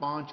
5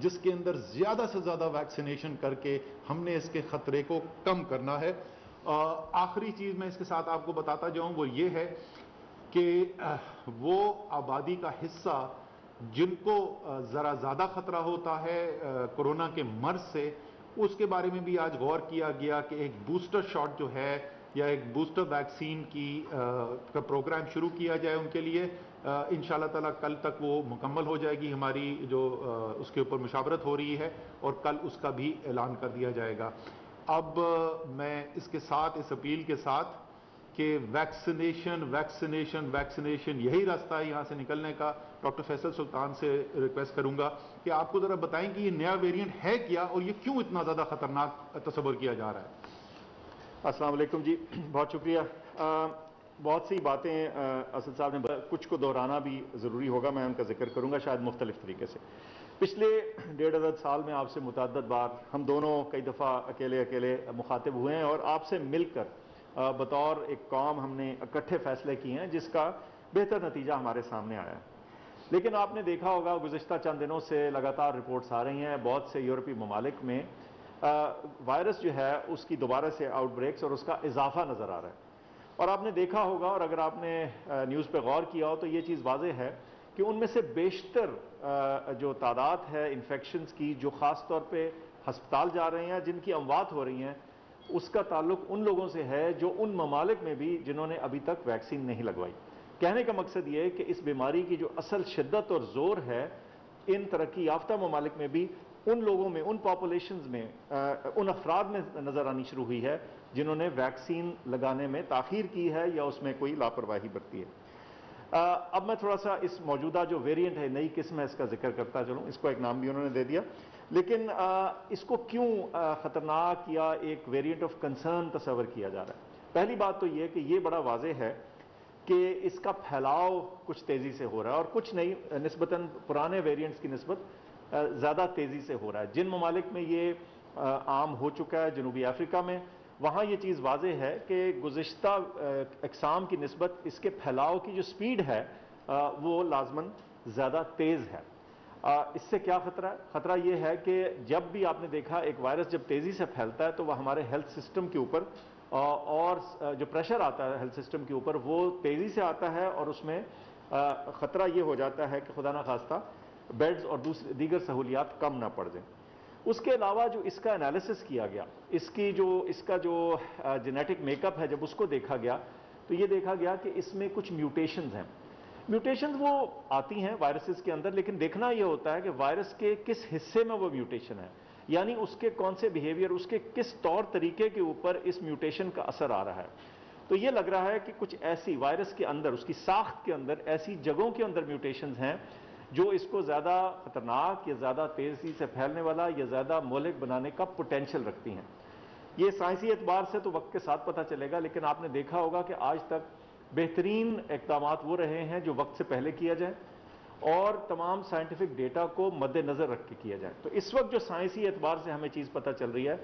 جس کے اندر زیادہ سے زیادہ ویکسینیشن کر کے ہم نے اس کے خطرے کو کم کرنا ہے۔ آخری چیز میں اس کے ساتھ آپ کو بتاتا جاؤں وہ یہ ہے کہ وہ آبادی کا حصہ جن کو ذرا زیادہ خطرہ ہوتا ہے کورونا کے مرض سے، اس کے بارے میں بھی آج غور کیا گیا کہ ایک بوسٹر شاٹ جو ہے یا ایک بوسٹر ویکسین کا پروگرام شروع کیا جائے ان کے لیے۔ انشاءاللہ تعالیٰ کل تک وہ مکمل ہو جائے گی، ہماری جو اس کے اوپر مشاورت ہو رہی ہے، اور کل اس کا بھی اعلان کر دیا جائے گا۔ اب میں اس کے ساتھ اس اپیل کے ساتھ کہ ویکسینیشن ویکسینیشن ویکسینیشن یہی راستہ ہے یہاں سے نکلنے کا، ڈاکٹر فیصل سلطان سے ریکویسٹ کروں گا کہ آپ کو ذرا بتائیں کہ یہ نیا ویریئنٹ ہے کیا اور یہ کیوں اتنا زیادہ خطرناک تصور کیا جا رہا ہے۔ السلام علیکم جی، بہت شکریہ۔ بہت سی باتیں اسد صاحب نے کچھ کو دہرانا بھی ضروری ہوگا، میں ان کا ذکر کروں گا شاید مختلف طریقے سے۔ پچھلے 1.5 سال میں آپ سے متعدد بار ہم دونوں کئی دفعہ اکیلے مخاطب ہوئے ہیں اور آپ سے مل کر بطور ایک قوم ہم نے اکٹھے فیصلے کیے ہیں جس کا بہتر نتیجہ ہمارے سامنے آیا ہے۔ لیکن آپ نے دیکھا ہوگا گزشتہ چند دنوں سے لگاتار رپورٹس آ رہی ہیں بہت سے یورپی ممالک میں وائرس جو ہے اس کی دوبارہ سے آؤٹ بریکس اور اس کا اضافہ نظر آ رہا ہے۔ اور آپ نے دیکھا ہوگا اور اگر آپ نے نیوز پہ غور کیا ہو تو یہ چیز واضح ہے کہ ان میں سے بیشتر جو تعداد ہے انفیکشنز کی جو خاص طور پہ ہسپتال جا رہے ہیں، جن کی اموات ہو رہی ہیں، اس کا تعلق ان لوگوں سے ہے جو ان ممالک میں بھی جنہوں نے ابھی تک ویکسین نہیں لگوائی۔ کہنے کا مقصد یہ ہے کہ اس بیماری کی جو اصل شدت اور زور ہے ان ترقی یافتہ ممالک میں بھی ان لوگوں میں، ان پاپولیشنز میں، ان افراد میں نظر آنی شروع ہوئی ہے جنہوں نے ویکسین لگانے میں تاخیر کی ہے یا اس میں کوئی لاپرواہی برتی ہے۔ اب میں تھوڑا سا اس موجودہ جو ویریئنٹ ہے، نئی قسم ہے، اس کا ذکر کرتا چلوں۔ اس کو ایک نام بھی انہوں نے دے دیا، لیکن اس کو کیوں خطرناک یا ایک ویریئنٹ آف کنسرن تصور کیا جا رہا ہے؟ پہلی بات تو یہ کہ یہ بڑا واضح ہے کہ اس کا پھیلاؤ کچھ تیزی سے ہو رہا ہے، اور کچھ نہیں، نسبتاً پرانے ویریئنٹس کی نسبت زیادہ تیزی سے ہو رہا ہے۔ جن ممالک میں یہ عام ہو چکا ہے، جنوبی افریقہ میں، وہاں یہ چیز واضح ہے کہ گزشتہ اقسام کی نسبت اس کے پھیلاؤ کی جو سپیڈ ہے وہ لازماً زیادہ تیز ہے۔ اس سے کیا خطرہ ہے؟ خطرہ یہ ہے کہ جب بھی آپ نے دیکھا ایک وائرس جب تیزی سے پھیلتا ہے تو وہ ہمارے ہیلتھ سسٹم کے اوپر اور جو پریشر آتا ہے ہیلتھ سسٹم کے اوپر وہ تیزی سے آتا ہے، اور اس میں خطرہ یہ ہو جاتا ہے کہ خدا نخواستہ بیڈز اور دیگر سہولیات کم نہ پڑ جائیں۔ اس کے علاوہ جو اس کا انالیسس کیا گیا، اس کا جو جینیٹک میک اپ ہے، جب اس کو دیکھا گیا تو یہ دیکھا گیا کہ اس میں کچھ میوٹیشنز ہیں۔ میوٹیشنز وہ آتی ہیں وائرسز کے اندر، لیکن دیکھنا یہ ہوتا ہے کہ وائرس کے کس حصے میں وہ میوٹیشن ہے، یعنی اس کے کون سے بیہیویئر، اس کے کس طور طریقے کے اوپر اس میوٹیشن کا اثر آ رہا ہے۔ تو یہ لگ رہا ہے کہ کچھ ایسی وائرس کے اندر، اس کی ساخت کے اندر ایسی جگہوں کے اندر میوٹیشنز ہیں جو اس کو زیادہ خطرناک یا زیادہ تیزی سے پھیلنے والا یا زیادہ مہلک بنانے کا پوٹینشل رکھتی ہیں۔ یہ سائنسی اعتبار سے تو وقت کے ساتھ پتہ چلے گا، لیکن آپ نے دیکھا ہوگا کہ آج تک بہترین اقدامات وہ رہے ہیں جو وقت سے پہلے کیا جائے اور تمام سائنٹیفک ڈیٹا کو مد نظر رکھ کے کیا جائے۔ تو اس وقت جو سائنسی اعتبار سے ہمیں چیز پتہ چل رہی ہے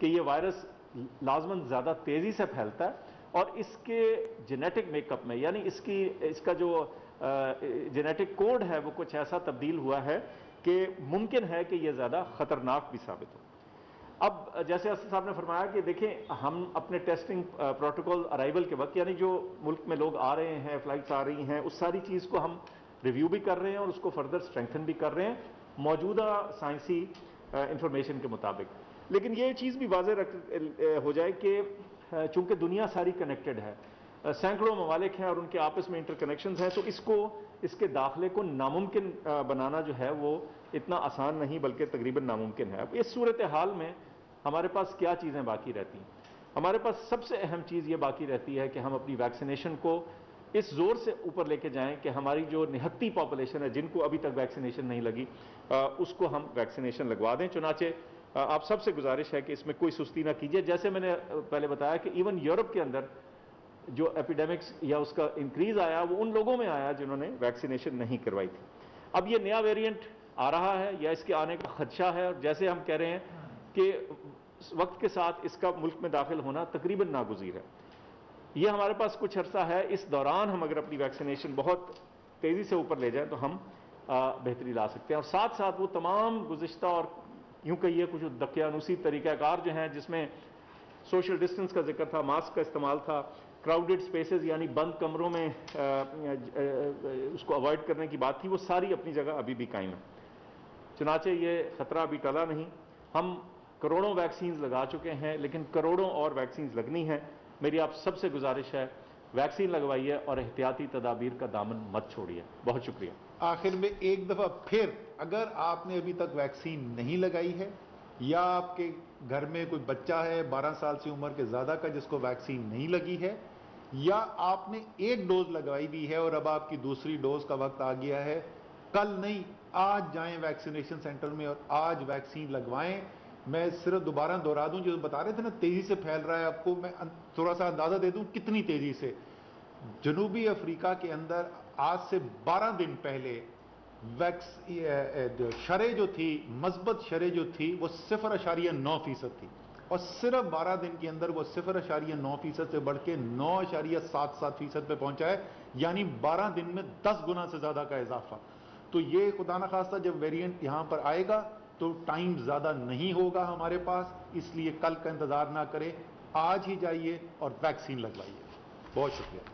کہ یہ وائرس لازماً زیادہ تیزی سے پھیلتا ہے، اور اس کے جینیٹک میک اپ میں، یعنی اس کا جو جینیٹک کوڈ ہے وہ کچھ ایسا تبدیل ہوا ہے کہ ممکن ہے کہ یہ زیادہ خطرناک بھی ثابت ہو۔ اب جیسے اسد صاحب نے فرمایا کہ دیکھیں ہم اپنے ٹیسٹنگ پروٹوکول ارائیول کے وقت، یعنی جو ملک میں لوگ آ رہے ہیں، فلائٹس آ رہی ہیں، اس ساری چیز کو ہم ریویو بھی کر رہے ہیں اور اس کو فردر اسٹرینتھن بھی کر رہے ہیں موجودہ سائنسی انفارمیشن کے مطابق۔ لیکن یہ چیز بھی واضح ہو جائے کہ چونکہ دنیا ساری کنیکٹڈ ہے، سینکڑوں ممالک ہیں اور ان کے آپس میں انٹر کنیکشنز ہیں، تو اس کے داخلے کو ناممکن بنانا جو ہے وہ اتنا آسان نہیں بلکہ تقریباً ناممکن ہے۔ اب اس صورتحال میں ہمارے پاس کیا چیزیں باقی رہتی ہیں؟ ہمارے پاس سب سے اہم چیز یہ باقی رہتی ہے کہ ہم اپنی ویکسینیشن کو اس زور سے اوپر لے کے جائیں کہ ہماری جو نہتی پاپولیشن ہے جن کو ابھی تک ویکسینیشن نہیں لگی، اس کو ہم ویکسینیشن لگوا دیں۔ چنانچہ آپ سب سے گزارش ہے کہ اس میں کوئی سستی نہ کیجیے۔ جیسے میں نے پہلے بتایا کہ ایون یورپ کے اندر جو ایپیڈیمکس یا اس کا انکریز آیا وہ ان لوگوں میں آیا جنہوں نے ویکسینیشن نہیں کروائی تھی۔ اب یہ نیا ویریئنٹ آ رہا ہے یا اس کے آنے کا خدشہ ہے، اور جیسے ہم کہہ رہے ہیں کہ وقت کے ساتھ اس کا ملک میں داخل ہونا تقریباً ناگزیر ہے۔ یہ ہمارے پاس کچھ عرصہ ہے، اس دوران ہم اگر اپنی ویکسینیشن بہت تیزی سے اوپر لے جائیں تو ہم بہتری لا سکتے ہیں. اور ساتھ ساتھ وہ تمام گزشتہ اور یوں کہیے کچھ دقیانوسی طریقہ کار جو ہیں جس میں سوشل ڈسٹنس کا ذکر تھا, ماسک کا استعمال تھا, کراؤڈڈ سپیسز یعنی بند کمروں میں اس کو اوائڈ کرنے کی بات تھی, وہ ساری اپنی جگہ ابھی بھی قائم ہے. چنانچہ یہ خطرہ ابھی ٹلا نہیں. ہم کروڑوں ویکسینز لگا چکے ہیں لیکن کروڑوں اور ویکسینز لگنی ہیں. میری آپ سب سے گزارش ہے ویکسین لگوائیے اور احتیاطی تدابیر کا دامن مت چھوڑیے. بہت شکریہ. آخر میں ایک دفعہ پھر اگر آپ نے ابھی تک ویکسین نہیں لگائی ہے یا آپ کے گھر میں کوئی بچہ ہے 12 سال سے عمر کے زیادہ کا جس کو ویکسین نہیں لگی ہے, یا آپ نے ایک ڈوز لگوائی بھی ہے اور اب آپ کی دوسری ڈوز کا وقت آ گیا ہے, کل نہیں آج جائیں ویکسینیشن سینٹر میں اور آج ویکسین لگوائیں. میں صرف دوبارہ دہرا دوں جو بتا رہے تھے نا تیزی سے پھیل رہا ہے, آپ کو میں تھوڑا سا اندازہ دے دوں کتنی تیزی سے. جنوبی افریقہ کے اندر آج سے 12 دن پہلے شرح جو تھی, مثبت شرح جو تھی وہ 0.9% تھی, اور صرف 12 دن کے اندر وہ 0.9% سے بڑھ کے 9.77% پہ پہنچا ہے, یعنی 12 دن میں 10 گنا سے زیادہ کا اضافہ. تو یہ خدا نخواستہ جب ویریئنٹ یہاں پر آئے گا تو ٹائم زیادہ نہیں ہوگا ہمارے پاس, اس لیے کل کا انتظار نہ کریں, آج ہی جائیے اور ویکسین لگوائیے. بہت شکریہ.